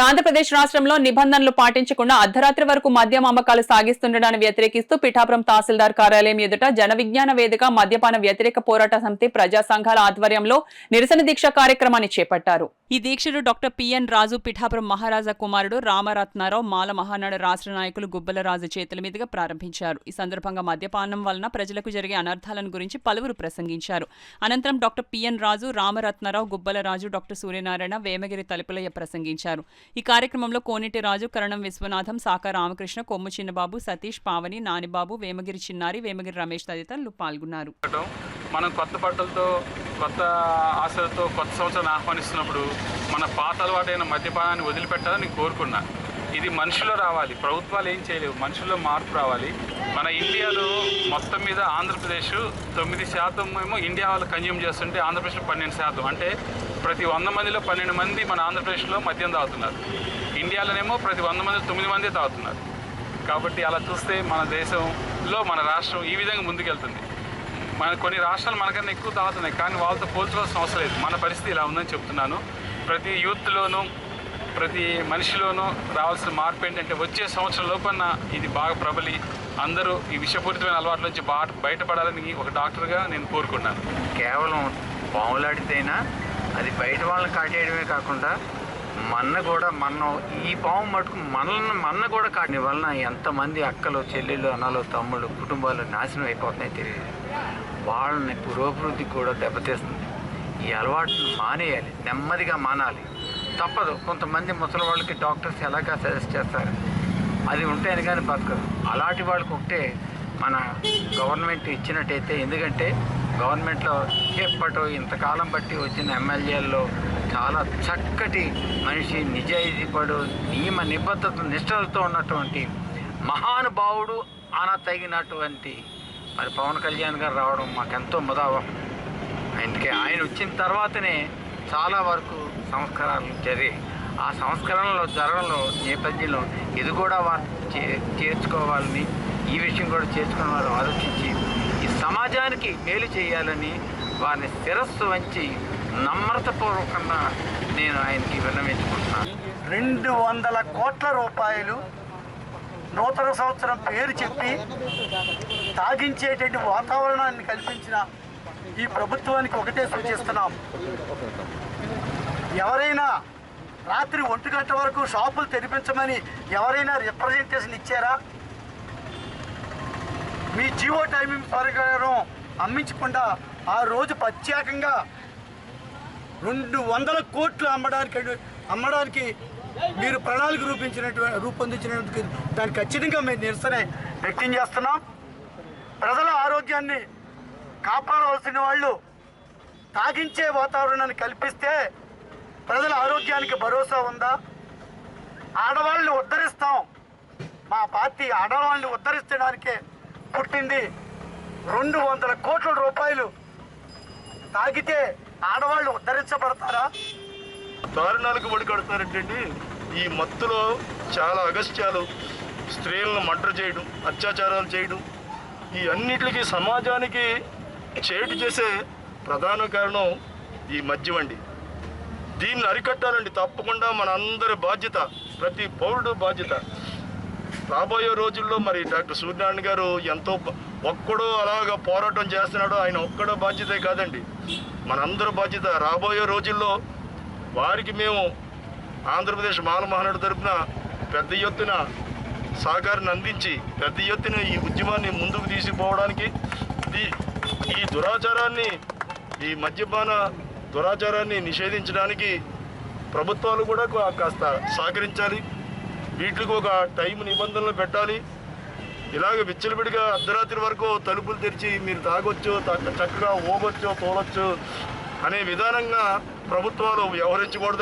ఆంధ్రప్రదేశ్ రాష్ట్రంలో నిబంధనలు పాటించకుండా అర్ధరాత్రి వరకు మద్యం అమ్మకాలు సాగిస్తుండడాన్ని వ్యతిరేకిస్తూ పిఠాపురం తహసీల్దార్ కార్యాలయం ఎదుట జన విజ్ఞాన వేదిక మద్యపాన వ్యతిరేక పోరాట సమితి ప్రజా సంఘాల ఆధ్వర్యంలో నిరసన దీక్ష కార్యక్రమాన్ని చేపట్టారు. ఈ దీక్షను డాక్టర్ పిఎన్ రాజు, పిఠాపురం మహారాజా కుమారుడు రామరత్నారావు, మాల మహానాడు రాష్ట్ర నాయకులు గుబ్బలరాజు చేతుల మీదుగా ప్రారంభించారు. ఈ సందర్భంగా మద్యపానం వలన ప్రజలకు జరిగే అనర్థాలను గురించి పలువురు ప్రసంగించారు. అనంతరం డాక్టర్ పిఎన్ రాజు, రామరత్నారావు, గుబ్బలరాజు, డాక్టర్ సూర్యనారాయణ, వేమగిరి తలుపులయ్య ప్రసంగించారు. ఈ కార్యక్రమంలో కోనేటి రాజు, కరణం విశ్వనాథం, సాక రామకృష్ణ, కొమ్ము చిన్నబాబు, సతీష్, పావని, నానిబాబు, వేమగిరి చిన్నారి, వేమగిరి రమేష్ తదితరులు పాల్గొన్నారు. మనం కొత్త బట్టలతో, కొత్త ఆశలతో కొత్త సంవత్సరాన్ని ఆహ్వానిస్తున్నప్పుడు మన పాత అలవాటైన మద్యపానాన్ని వదిలిపెట్టాలని కోరుకున్నా. ఇది మనుషుల్లో రావాలి, ప్రభుత్వాలు ఏం చేయలేవు, మనుషుల్లో మార్పు రావాలి. మన ఇండియాలో మొత్తం మీద ఆంధ్రప్రదేశ్ 9% ఏమో ఇండియా వాళ్ళు కన్జ్యూమ్ చేస్తుంటే ఆంధ్రప్రదేశ్లో 12%. అంటే ప్రతి 100 మందిలో 12 మంది మన ఆంధ్రప్రదేశ్లో మద్యం తాగుతున్నారు. ఇండియాలోనేమో ప్రతి 100 మంది 9 మంది తాగుతున్నారు. కాబట్టి అలా చూస్తే మన దేశంలో మన రాష్ట్రం ఈ విధంగా ముందుకెళ్తుంది. కొన్ని రాష్ట్రాలు మనకన్నా ఎక్కువ తాగుతున్నాయి, కానీ వాళ్ళతో పోల్చుకోవాల్సిన అవసరం లేదు. మన పరిస్థితి ఇలా ఉందని చెప్తున్నాను. ప్రతి యూత్లోనూ, ప్రతి మనిషిలోనూ రావాల్సిన మార్పు ఏంటంటే వచ్చే సంవత్సరం లోపల ఇది బాగా ప్రబలి అందరూ ఈ విషపూరితమైన అలవాట్ల నుంచి బయటపడాలని ఒక డాక్టర్గా నేను కోరుకున్నాను. కేవలం పాములాడితేనా అది బయట వాళ్ళని కాటేయడమే కాకుండా ఈ పాము మటుకు మన్న కూడా కాటని వలన ఎంతమంది అక్కలు, చెల్లెళ్ళు, అన్నలు, తమ్ముళ్ళు, కుటుంబాలు నాశనం అయిపోతున్నాయి తెలియదు. వాళ్ళని పురోభివృద్ధి కూడా దెబ్బతీస్తుంది. ఈ అలవాటును మానేయాలి, నెమ్మదిగా మానాలి. తప్పదు. కొంతమంది ముసలి వాళ్ళకి డాక్టర్స్ ఎలాగా సజెస్ట్ చేస్తారు, అది ఉంటేనే కానీ బతకదు. అలాంటి వాళ్ళకి ఒకటే మన గవర్నమెంట్ ఇచ్చినట్టయితే, ఎందుకంటే గవర్నమెంట్లో ఎప్పటో ఇంతకాలం బట్టి వచ్చిన ఎమ్మెల్యేల్లో చాలా చక్కటి మనిషి, నిజాయితీ పడు, నియమ నిబద్ధత నిష్ఠలతో ఉన్నటువంటి మహానుభావుడు తగినటువంటి మరి పవన్ కళ్యాణ్ గారు రావడం మాకెంతో ముదావహం. అందుకే ఆయన వచ్చిన తర్వాతనే చాలా వరకు సంస్కరణలు జరిగాయి. ఆ సంస్కరణలో జరగడంలో నేపథ్యంలో ఇది కూడా వారు చేర్చుకోవాలని, ఈ విషయం కూడా చేర్చుకుని వారు ఆలోచించి ఈ సమాజానికి మేలు చేయాలని వారిని శిరస్సు వంచి నమ్రతపూర్వకంగా నేను ఆయనకి విన్నవించుకుంటున్నాను. 200 కోట్ల రూపాయలు నూతన సంవత్సరం పేరు చెప్పి తాగించేటువంటి వాతావరణాన్ని కల్పించిన ఈ ప్రభుత్వానికి ఒకటే సూచిస్తున్నాం. ఎవరైనా రాత్రి 1 గంట వరకు షాపులు తెరిపించమని ఎవరైనా రిప్రజెంటేషన్ ఇచ్చారా? మీ జియో టైమింగ్ ప్రకారం అమ్మించకుండా ఆ రోజు ప్రత్యేకంగా 200 కోట్లు అమ్మడానికి మీరు ప్రణాళిక రూపొందించినందుకు దానికి ఖచ్చితంగా మేము నిరసన వ్యక్తం చేస్తున్నాం. ప్రజల ఆరోగ్యాన్ని కాపాడవలసిన వాళ్ళు తాగించే వాతావరణాన్ని కల్పిస్తే ప్రజల ఆరోగ్యానికి భరోసా ఉందా? ఆడవాళ్ళని ఉద్ధరిస్తాం. మా పార్టీ ఆడవాళ్ళని ఉద్ధరించడానికే పుట్టింది. 200 కోట్ల రూపాయలు తాగితే ఆడవాళ్ళు ఉద్ధరించబడతారా? దారుణాలకు ఒడికడుతున్నారంటండి. ఈ మత్తులో చాలా అగస్త్యాలు, స్త్రీలను మర్డర్ చేయడం, అత్యాచారాలు చేయడం, ఈ అన్నిటికీ సమాజానికి చేటు చేసే ప్రధాన కారణం ఈ మద్యం అండి. దీన్ని అరికట్టాలండి. తప్పకుండా మన అందరి బాధ్యత, ప్రతి పౌరుడు బాధ్యత. రాబోయే రోజుల్లో మరి డాక్టర్ సూర్యనారాయణ గారు ఎంతో ఒక్కడో అలాగా పోరాటం చేస్తున్నాడో, ఆయన ఒక్కడో బాధ్యతే కాదండి, మనందరూ బాధ్యత. రాబోయే రోజుల్లో వారికి మేము ఆంధ్రప్రదేశ్ మాల మహానాడు తరపున పెద్ద ఎత్తున సహకారాన్ని అందించి పెద్ద ఎత్తున ఈ ఉద్యమాన్ని ముందుకు తీసుకుపోవడానికి, ఈ దురాచారాన్ని, ఈ మద్యపాన దురాచారాన్ని నిషేధించడానికి ప్రభుత్వాలు కూడా కాస్త సహకరించాలి. వీటికి ఒక టైం నిబంధనలు పెట్టాలి. ఇలాగ విచ్చలవిడిగా అర్ధరాత్రి వరకు తలుపులు తెరిచి మీరు తాగొచ్చు, చక్కగా ఊగొచ్చు, తోలొచ్చు అనే విధానంగా ప్రభుత్వాలు వ్యవహరించకూడదు.